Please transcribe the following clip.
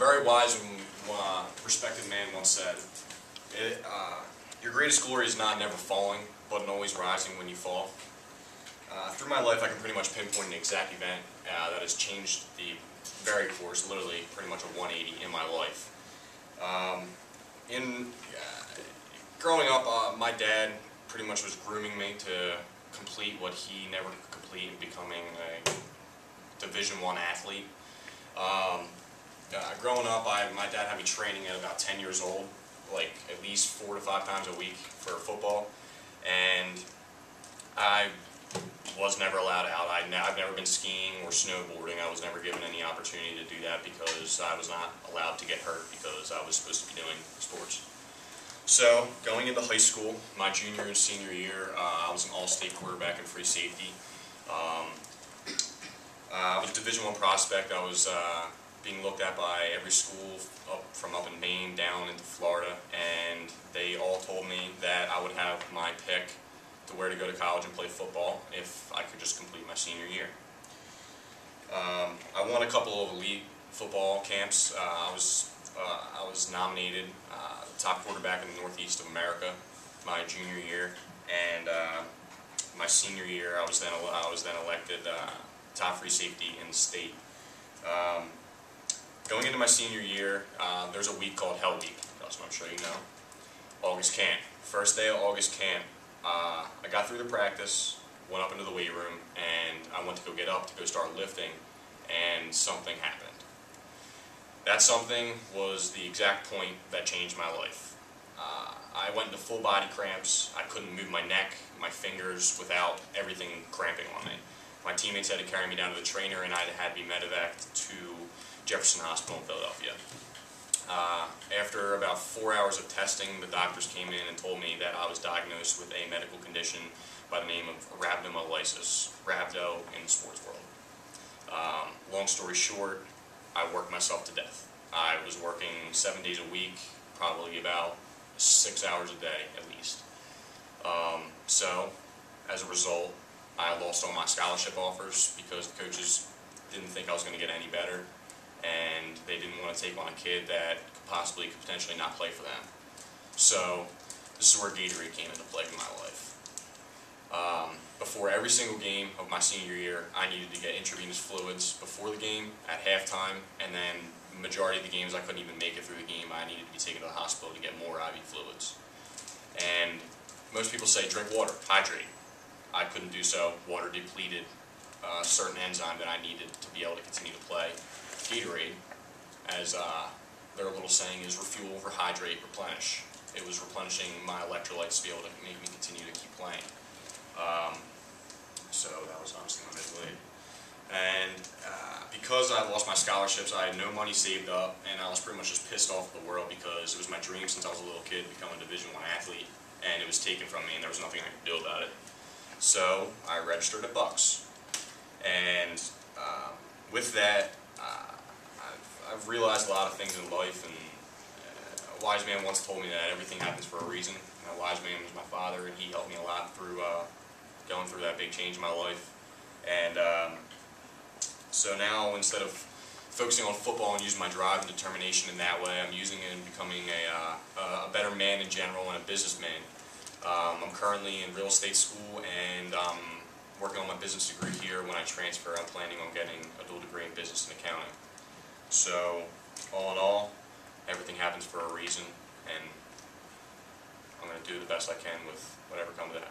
very wise and respected man once said, your greatest glory is not never falling, but in always rising when you fall. Through my life, I can pretty much pinpoint an exact event that has changed the very course, literally pretty much a 180 in my life. Growing up, my dad pretty much was grooming me to complete what he never could complete in becoming a Division I athlete. Growing up, my dad had me training at about 10 years old, like at least 4 to 5 times a week for football, and I was never allowed out. I've never been skiing or snowboarding. I was never given any opportunity to do that because I was not allowed to get hurt because I was supposed to be doing sports. So, going into high school, my junior and senior year, I was an all-state quarterback in free safety. I was a Division I prospect. I was being looked at by every school from up in Maine down into Florida, and they all told me that I would have my pick to where to go to college and play football if I could just complete my senior year. I won a couple of elite football camps. I was nominated top quarterback in the Northeast of America my junior year, and my senior year I was then elected top free safety in the state. Going into my senior year, there's a week called Hell Week, as I'm sure you know. August camp. First day of August camp, I got through the practice, went up into the weight room, and I went to go get up to go start lifting, and something happened. That something was the exact point that changed my life. I went into full body cramps. I couldn't move my neck, my fingers, without everything cramping on me. My teammates had to carry me down to the trainer, and I had to be medevaced to Jefferson Hospital in Philadelphia. After about 4 hours of testing, the doctors came in and told me that I was diagnosed with a medical condition by the name of rhabdomyolysis, rhabdo in the sports world. Long story short, I worked myself to death. I was working 7 days a week, probably about 6 hours a day at least. So, as a result, I lost all my scholarship offers because the coaches didn't think I was going to get any better, and they didn't want to take on a kid that could potentially not play for them. So, this is where Gatorade came into play in my life. Before every single game of my senior year, I needed to get intravenous fluids before the game, at halftime, and then the majority of the games I couldn't even make it through the game. I needed to be taken to the hospital to get more IV fluids. And most people say drink water, hydrate. I couldn't do so. Water depleted a certain enzyme that I needed to be able to continue to play. Gatorade, as their little saying is, refuel, rehydrate, replenish. It was replenishing my electrolytes to be able to make me continue to keep playing. So that was obviously my middle aid. And because I lost my scholarships, I had no money saved up, and I was pretty much just pissed off at the world because it was my dream since I was a little kid to become a Division I athlete, and it was taken from me, and there was nothing I could do about it. So I registered at Bucks, and with that, I've realized a lot of things in life, and a wise man once told me that everything happens for a reason. And a wise man was my father, and he helped me a lot through going through that big change in my life. And so now, instead of focusing on football and using my drive and determination in that way, I'm using it in becoming a better man in general and a businessman. I'm currently in real estate school, and I'm working on my business degree here. When I transfer, I'm planning on getting a dual degree in business and accounting. So, all in all, everything happens for a reason, and I'm going to do the best I can with whatever comes at me.